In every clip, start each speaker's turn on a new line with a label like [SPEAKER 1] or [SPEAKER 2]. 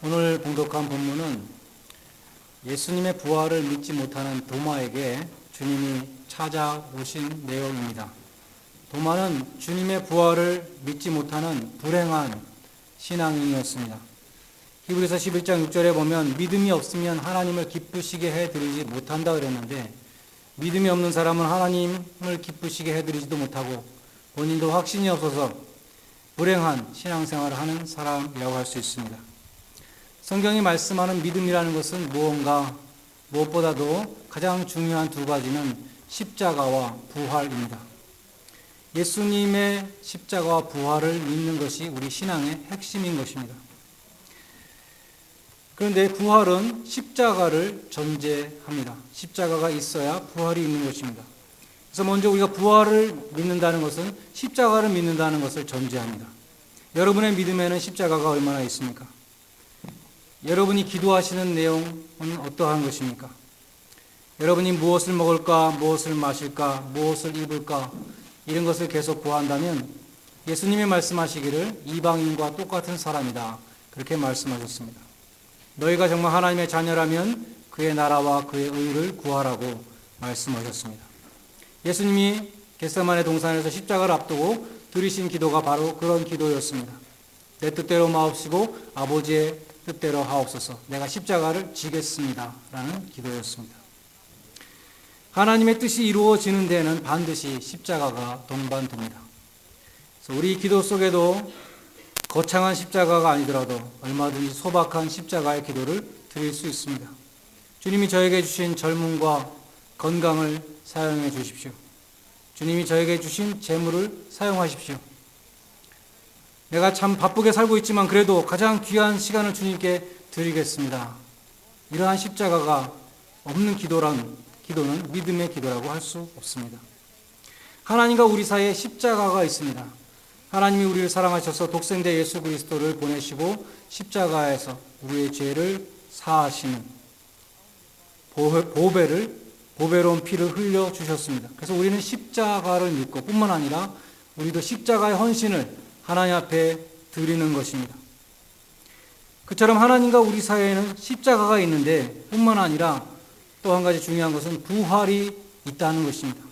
[SPEAKER 1] 오늘 봉독한 본문은 예수님의 부활을 믿지 못하는 도마에게 주님이 찾아오신 내용입니다. 도마는 주님의 부활을 믿지 못하는 불행한 신앙인이었습니다. 히브리서 11장 6절에 보면 믿음이 없으면 하나님을 기쁘시게 해드리지 못한다 그랬는데, 믿음이 없는 사람은 하나님을 기쁘시게 해드리지도 못하고 본인도 확신이 없어서 불행한 신앙생활을 하는 사람이라고 할 수 있습니다. 성경이 말씀하는 믿음이라는 것은 무엇보다도 가장 중요한 두 가지는 십자가와 부활입니다. 예수님의 십자가와 부활을 믿는 것이 우리 신앙의 핵심인 것입니다. 그런데 부활은 십자가를 전제합니다. 십자가가 있어야 부활이 있는 것입니다. 그래서 먼저 우리가 부활을 믿는다는 것은 십자가를 믿는다는 것을 전제합니다. 여러분의 믿음에는 십자가가 얼마나 있습니까? 여러분이 기도하시는 내용은 어떠한 것입니까? 여러분이 무엇을 먹을까, 무엇을 마실까, 무엇을 입을까, 이런 것을 계속 구한다면 예수님이 말씀하시기를 이방인과 똑같은 사람이다, 그렇게 말씀하셨습니다. 너희가 정말 하나님의 자녀라면 그의 나라와 그의 의를 구하라고 말씀하셨습니다. 예수님이 겟세마네 동산에서 십자가를 앞두고 드리신 기도가 바로 그런 기도였습니다. 내 뜻대로 마옵시고 아버지의 뜻대로 하옵소서. 내가 십자가를 지겠습니다 라는 기도였습니다. 하나님의 뜻이 이루어지는 데는 반드시 십자가가 동반됩니다. 그래서 우리 기도 속에도 거창한 십자가가 아니더라도 얼마든지 소박한 십자가의 기도를 드릴 수 있습니다. 주님이 저에게 주신 젊음과 건강을 사용해 주십시오. 주님이 저에게 주신 재물을 사용하십시오. 내가 참 바쁘게 살고 있지만 그래도 가장 귀한 시간을 주님께 드리겠습니다. 이러한 십자가가 없는 기도는 믿음의 기도라고 할 수 없습니다. 하나님과 우리 사이에 십자가가 있습니다. 하나님이 우리를 사랑하셔서 독생자 예수 그리스도를 보내시고 십자가에서 우리의 죄를 사하시는 보배로운 피를 흘려주셨습니다. 그래서 우리는 십자가를 믿고 뿐만 아니라 우리도 십자가의 헌신을 하나님 앞에 드리는 것입니다. 그처럼 하나님과 우리 사이에는 십자가가 있는데 뿐만 아니라 또 한 가지 중요한 것은 부활이 있다는 것입니다.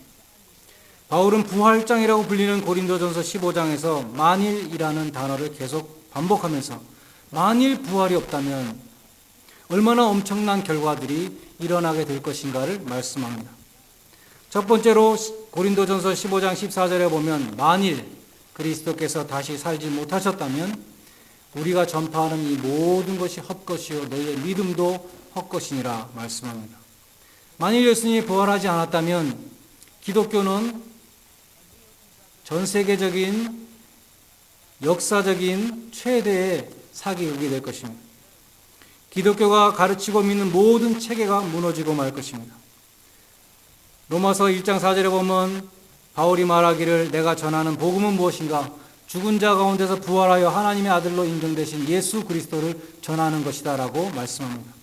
[SPEAKER 1] 바울은 부활장이라고 불리는 고린도전서 15장에서 만일이라는 단어를 계속 반복하면서 만일 부활이 없다면 얼마나 엄청난 결과들이 일어나게 될 것인가를 말씀합니다. 첫 번째로 고린도전서 15장 14절에 보면 만일 그리스도께서 다시 살지 못하셨다면 우리가 전파하는 이 모든 것이 헛것이요 너희의 믿음도 헛것이니라 말씀합니다. 만일 예수님이 부활하지 않았다면 기독교는 전 세계적인 역사적인 최대의 사기극이 될 것입니다. 기독교가 가르치고 믿는 모든 체계가 무너지고 말 것입니다. 로마서 1장 4절에 보면 바울이 말하기를 내가 전하는 복음은 무엇인가? 죽은 자 가운데서 부활하여 하나님의 아들로 인정되신 예수 그리스도를 전하는 것이다 라고 말씀합니다.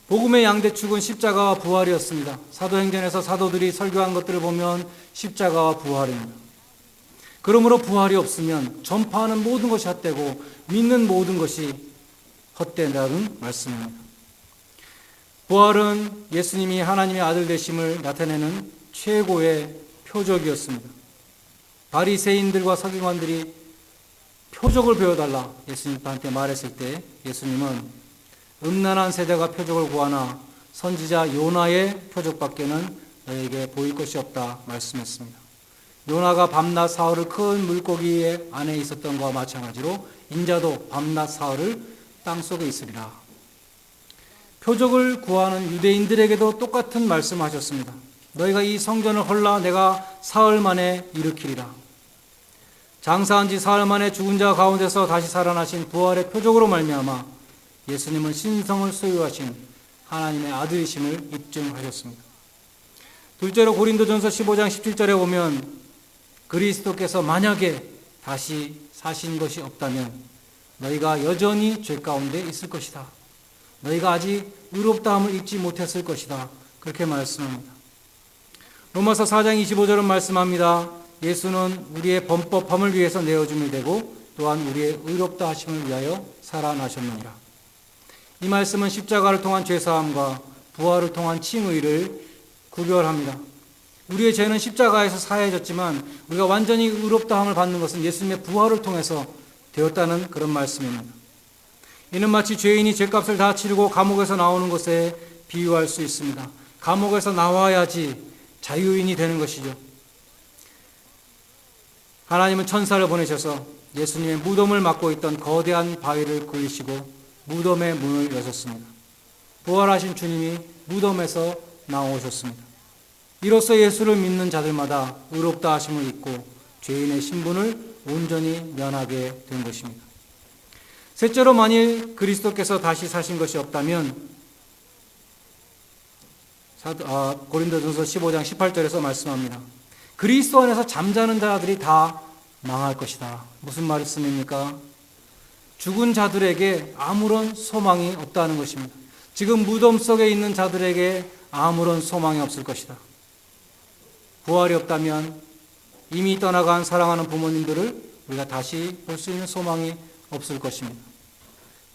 [SPEAKER 1] 복음의 양대축은 십자가와 부활이었습니다. 사도행전에서 사도들이 설교한 것들을 보면 십자가와 부활입니다. 그러므로 부활이 없으면 전파하는 모든 것이 헛되고 믿는 모든 것이 헛되다는 말씀입니다. 부활은 예수님이 하나님의 아들 되심을 나타내는 최고의 표적이었습니다. 바리새인들과 서기관들이 표적을 배워달라 예수님한테 말했을 때 예수님은 음란한 세대가 표적을 구하나 선지자 요나의 표적밖에는 너에게 보일 것이 없다 말씀했습니다. 요나가 밤낮 사흘을 큰 물고기 안에 있었던 것과 마찬가지로 인자도 밤낮 사흘을 땅속에 있으리라. 표적을 구하는 유대인들에게도 똑같은 말씀하셨습니다. 너희가 이 성전을 헐라 내가 사흘 만에 일으키리라. 장사한 지 사흘 만에 죽은 자 가운데서 다시 살아나신 부활의 표적으로 말미암아 예수님은 신성을 소유하신 하나님의 아들이심을 입증하셨습니다. 둘째로 고린도전서 15장 17절에 보면 그리스도께서 만약에 다시 사신 것이 없다면 너희가 여전히 죄 가운데 있을 것이다. 너희가 아직 의롭다함을 입지 못했을 것이다. 그렇게 말씀합니다. 로마서 4장 25절은 말씀합니다. 예수는 우리의 범법함을 위해서 내어줌이 되고 또한 우리의 의롭다 하심을 위하여 살아나셨느니라. 이 말씀은 십자가를 통한 죄사함과 부활을 통한 칭의를 구별합니다. 우리의 죄는 십자가에서 사해졌지만 우리가 완전히 의롭다함을 받는 것은 예수님의 부활을 통해서 되었다는 그런 말씀입니다. 이는 마치 죄인이 죄값을 다 치르고 감옥에서 나오는 것에 비유할 수 있습니다. 감옥에서 나와야지 자유인이 되는 것이죠. 하나님은 천사를 보내셔서 예수님의 무덤을 막고 있던 거대한 바위를 굴리시고 무덤의 문을 여셨습니다. 부활하신 주님이 무덤에서 나오셨습니다. 이로써 예수를 믿는 자들마다 의롭다 하심을 입고 죄인의 신분을 온전히 면하게 된 것입니다. 셋째로, 만일 그리스도께서 다시 사신 것이 없다면 고린도전서 15장 18절에서 말씀합니다. 그리스도 안에서 잠자는 자들이 다 망할 것이다. 무슨 말씀입니까? 죽은 자들에게 아무런 소망이 없다는 것입니다. 지금 무덤 속에 있는 자들에게 아무런 소망이 없을 것이다. 부활이 없다면 이미 떠나간 사랑하는 부모님들을 우리가 다시 볼 수 있는 소망이 없을 것입니다.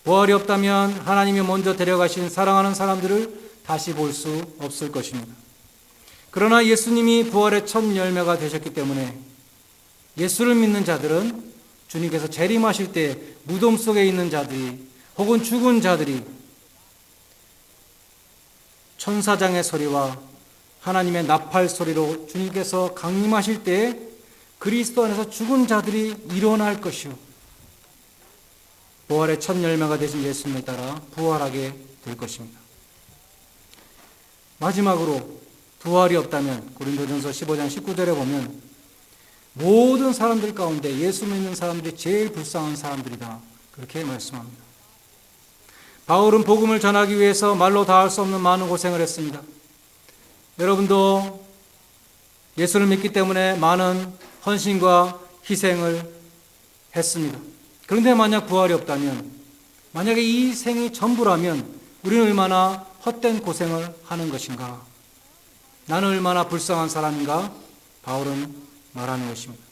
[SPEAKER 1] 부활이 없다면 하나님이 먼저 데려가신 사랑하는 사람들을 다시 볼 수 없을 것입니다. 그러나 예수님이 부활의 첫 열매가 되셨기 때문에 예수를 믿는 자들은 주님께서 재림하실 때 무덤 속에 있는 자들이 혹은 죽은 자들이 천사장의 소리와 하나님의 나팔 소리로 주님께서 강림하실 때 그리스도 안에서 죽은 자들이 일어날 것이요, 부활의 첫 열매가 되신 예수님에 따라 부활하게 될 것입니다. 마지막으로 부활이 없다면 고린도전서 15장 19절에 보면 모든 사람들 가운데 예수 믿는 사람들이 제일 불쌍한 사람들이다, 그렇게 말씀합니다. 바울은 복음을 전하기 위해서 말로 다 할 수 없는 많은 고생을 했습니다. 여러분도 예수를 믿기 때문에 많은 헌신과 희생을 했습니다. 그런데 만약 부활이 없다면, 만약에 이 생이 전부라면 우리는 얼마나 헛된 고생을 하는 것인가? 나는 얼마나 불쌍한 사람인가? 바울은 말하는 것입니다.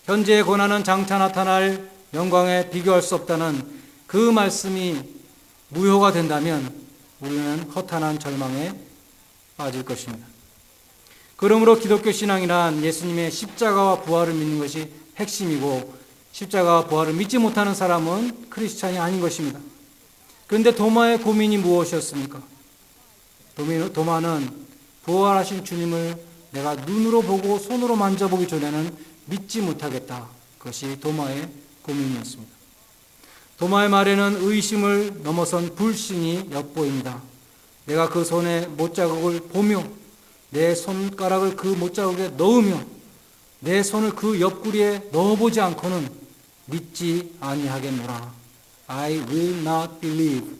[SPEAKER 1] 현재의 고난은 장차 나타날 영광에 비교할 수 없다는 그 말씀이 무효가 된다면 우리는 허탄한 절망에 빠질 것입니다. 그러므로 기독교 신앙이란 예수님의 십자가와 부활을 믿는 것이 핵심이고, 십자가와 부활을 믿지 못하는 사람은 크리스찬이 아닌 것입니다. 그런데 도마의 고민이 무엇이었습니까? 도마는 부활하신 주님을 내가 눈으로 보고 손으로 만져보기 전에는 믿지 못하겠다. 그것이 도마의 고민이었습니다. 도마의 말에는 의심을 넘어선 불신이 엿보입니다. 내가 그 손에 못자국을 보며 내 손가락을 그 못자국에 넣으며 내 손을 그 옆구리에 넣어보지 않고는 믿지 아니하겠노라. I will not believe.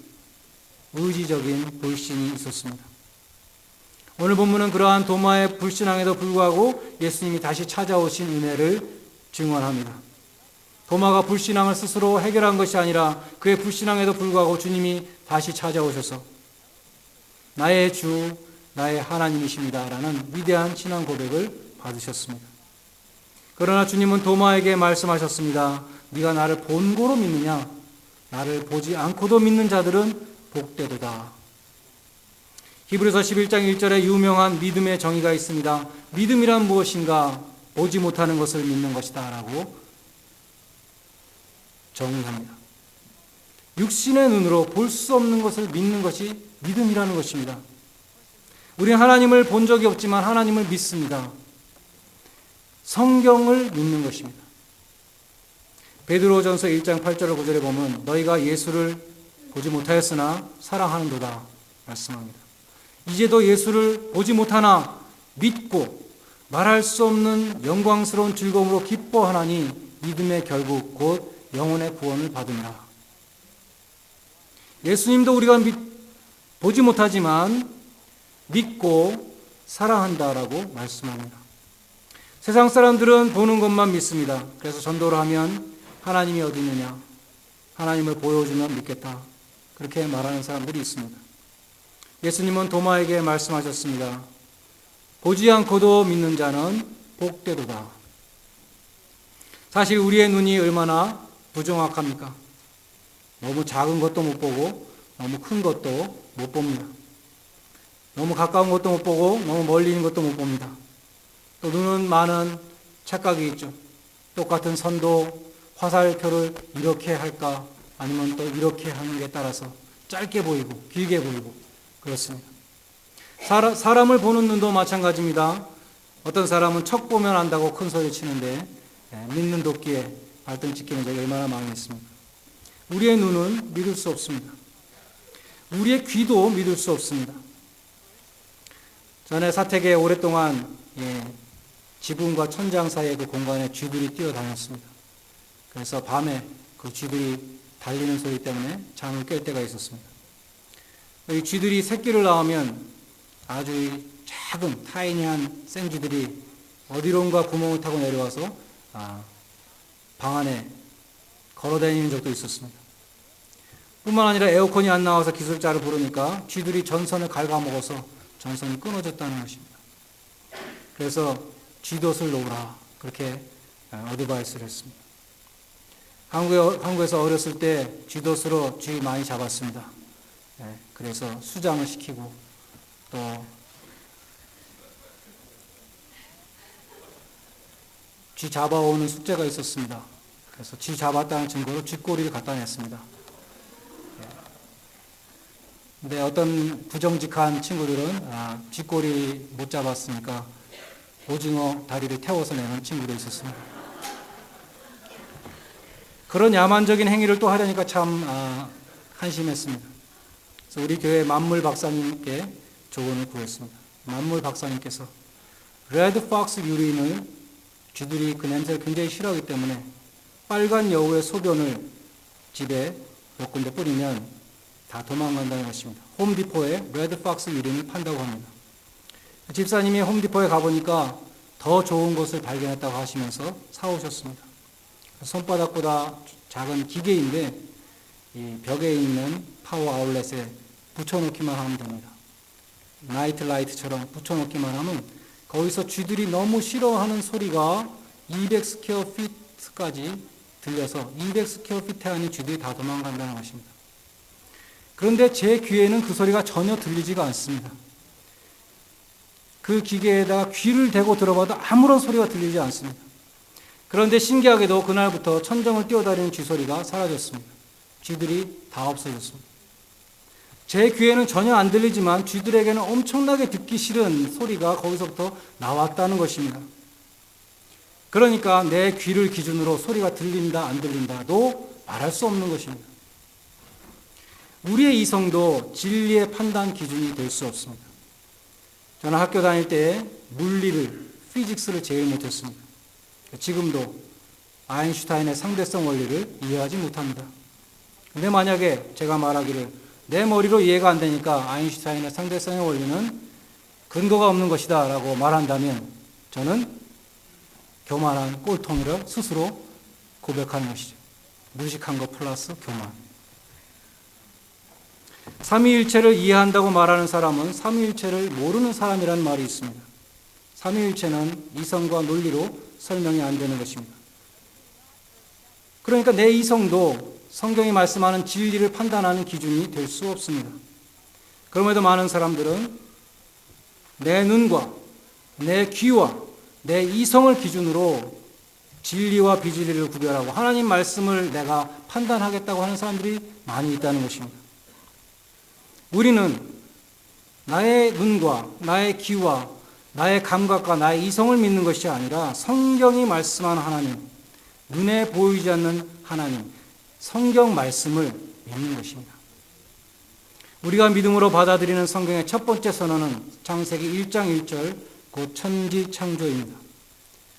[SPEAKER 1] 의지적인 불신이 있었습니다. 오늘 본문은 그러한 도마의 불신앙에도 불구하고 예수님이 다시 찾아오신 은혜를 증언합니다. 도마가 불신앙을 스스로 해결한 것이 아니라 그의 불신앙에도 불구하고 주님이 다시 찾아오셔서 나의 주, 나의 하나님이십니다 라는 위대한 신앙 고백을 받으셨습니다. 그러나 주님은 도마에게 말씀하셨습니다. 네가 나를 본고로 믿느냐? 나를 보지 않고도 믿는 자들은 복되도다. 히브리서 11장 1절에 유명한 믿음의 정의가 있습니다. 믿음이란 무엇인가? 보지 못하는 것을 믿는 것이다 라고 정의합니다. 육신의 눈으로 볼 수 없는 것을 믿는 것이 믿음이라는 것입니다. 우리는 하나님을 본 적이 없지만 하나님을 믿습니다. 성경을 믿는 것입니다. 베드로전서 1장 8절 9절에 보면 너희가 예수를 보지 못하였으나 사랑하는도다 말씀합니다. 이제도 예수를 보지 못하나 믿고 말할 수 없는 영광스러운 즐거움으로 기뻐하나니 믿음의 결국 곧 영혼의 구원을 받으리라. 예수님도 우리가 보지 못하지만 믿고 사랑한다라고 말씀합니다. 세상 사람들은 보는 것만 믿습니다. 그래서 전도를 하면 하나님이 어디 있느냐? 하나님을 보여주면 믿겠다. 그렇게 말하는 사람들이 있습니다. 예수님은 도마에게 말씀하셨습니다. 보지 않고도 믿는 자는 복되도다. 사실 우리의 눈이 얼마나 부정확합니까? 너무 작은 것도 못 보고 너무 큰 것도 못 봅니다. 너무 가까운 것도 못 보고 너무 멀리 있는 것도 못 봅니다. 또 눈은 많은 착각이 있죠. 똑같은 선도 화살표를 이렇게 할까 아니면 또 이렇게 하는 게 따라서 짧게 보이고 길게 보이고 그렇습니다. 사람을 보는 눈도 마찬가지입니다. 어떤 사람은 척 보면 안다고 큰 소리 치는데 믿는 도끼에 발등 찍히는 적이 얼마나 많이 있습니까? 우리의 눈은 믿을 수 없습니다. 우리의 귀도 믿을 수 없습니다. 전에 사택에 오랫동안 지붕과 천장 사이의 그 공간에 쥐들이 뛰어다녔습니다. 그래서 밤에 그 쥐들이 달리는 소리 때문에 잠을 깰 때가 있었습니다. 이 쥐들이 새끼를 낳으면 아주 작은 타이니한 생쥐들이 어디론가 구멍을 타고 내려와서 방 안에 걸어다니는 적도 있었습니다. 뿐만 아니라 에어컨이 안 나와서 기술자를 부르니까 쥐들이 전선을 갉아먹어서 전선이 끊어졌다는 것입니다. 그래서 쥐덫을 놓으라 그렇게 어드바이스를 했습니다. 한국에서 어렸을 때 쥐덫으로 쥐 많이 잡았습니다. 그래서 수장을 시키고 또 쥐 잡아오는 숙제가 있었습니다. 그래서 쥐 잡았다는 증거로 쥐꼬리를 갖다 냈습니다. 근데 어떤 부정직한 친구들은 쥐꼬리 못 잡았으니까 오징어 다리를 태워서 내는 친구도 있었습니다. 그런 야만적인 행위를 또 하려니까 참 한심했습니다. 그래서 우리 교회 만물 박사님께 조언을 구했습니다. 만물 박사님께서 레드 박스 유린을 쥐들이 그 냄새를 굉장히 싫어하기 때문에 빨간 여우의 소변을 집에 몇 군데 뿌리면 다 도망간다는 것입니다. 홈디포에 레드 박스 유린을 판다고 합니다. 집사님이 홈디포에 가보니까 더 좋은 것을 발견했다고 하시면서 사오셨습니다. 손바닥보다 작은 기계인데 이 벽에 있는 파워 아울렛에 붙여놓기만 하면 됩니다. 나이트 라이트처럼 붙여놓기만 하면 거기서 쥐들이 너무 싫어하는 소리가 200 스퀘어 피트까지 들려서 200 스퀘어 피트 안에 쥐들이 다 도망간다는 것입니다. 그런데 제 귀에는 그 소리가 전혀 들리지가 않습니다. 그 기계에다가 귀를 대고 들어봐도 아무런 소리가 들리지 않습니다. 그런데 신기하게도 그날부터 천정을 뛰어다니는 쥐소리가 사라졌습니다. 쥐들이 다 없어졌습니다. 제 귀에는 전혀 안 들리지만 쥐들에게는 엄청나게 듣기 싫은 소리가 거기서부터 나왔다는 것입니다. 그러니까 내 귀를 기준으로 소리가 들린다 안 들린다도 말할 수 없는 것입니다. 우리의 이성도 진리의 판단 기준이 될 수 없습니다. 저는 학교 다닐 때 물리를, 피직스를 제일 못했습니다. 지금도 아인슈타인의 상대성 원리를 이해하지 못합니다. 근데 만약에 제가 말하기를 내 머리로 이해가 안 되니까 아인슈타인의 상대성의 원리는 근거가 없는 것이다 라고 말한다면 저는 교만한 꼴통이라 스스로 고백하는 것이죠. 무식한 것 플러스 교만. 삼위일체를 이해한다고 말하는 사람은 삼위일체를 모르는 사람이라는 말이 있습니다. 삼위일체는 이성과 논리로 설명이 안 되는 것입니다. 그러니까 내 이성도 성경이 말씀하는 진리를 판단하는 기준이 될 수 없습니다. 그럼에도 많은 사람들은 내 눈과 내 귀와 내 이성을 기준으로 진리와 비진리를 구별하고 하나님 말씀을 내가 판단하겠다고 하는 사람들이 많이 있다는 것입니다. 우리는 나의 눈과 나의 귀와 나의 감각과 나의 이성을 믿는 것이 아니라 성경이 말씀하는 하나님, 눈에 보이지 않는 하나님, 성경 말씀을 믿는 것입니다. 우리가 믿음으로 받아들이는 성경의 첫 번째 선언은 창세기 1장 1절 곧 천지 창조입니다.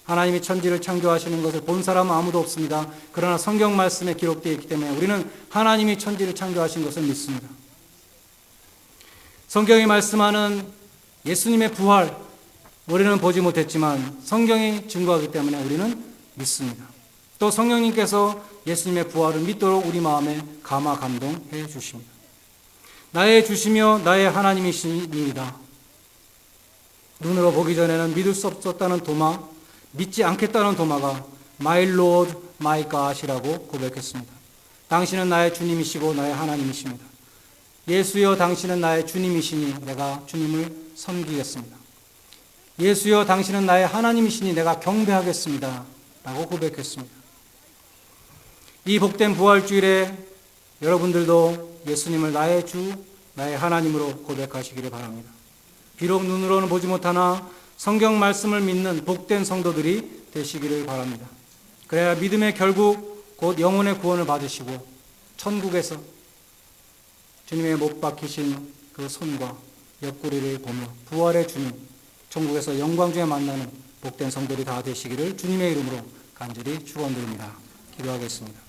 [SPEAKER 1] 하나님이 천지를 창조하시는 것을 본 사람은 아무도 없습니다. 그러나 성경 말씀에 기록되어 있기 때문에 우리는 하나님이 천지를 창조하신 것을 믿습니다. 성경이 말씀하는 예수님의 부활, 우리는 보지 못했지만 성경이 증거하기 때문에 우리는 믿습니다. 또 성령님께서 예수님의 부활을 믿도록 우리 마음에 감화 감동해 주십니다. 나의 주시며 나의 하나님이십니다. 눈으로 보기 전에는 믿을 수 없었다는 도마, 믿지 않겠다는 도마가 My Lord, My God이라고 고백했습니다. 당신은 나의 주님이시고 나의 하나님이십니다. 예수여 당신은 나의 주님이시니 내가 주님을 섬기겠습니다. 예수여 당신은 나의 하나님이시니 내가 경배하겠습니다. 라고 고백했습니다. 이 복된 부활주일에 여러분들도 예수님을 나의 주, 나의 하나님으로 고백하시기를 바랍니다. 비록 눈으로는 보지 못하나 성경 말씀을 믿는 복된 성도들이 되시기를 바랍니다. 그래야 믿음의 결국 곧 영혼의 구원을 받으시고 천국에서 주님의 못 박히신 그 손과 옆구리를 보며 부활의 주님, 천국에서 영광 중에 만나는 복된 성도들이 다 되시기를 주님의 이름으로 간절히 축원드립니다. 기도하겠습니다.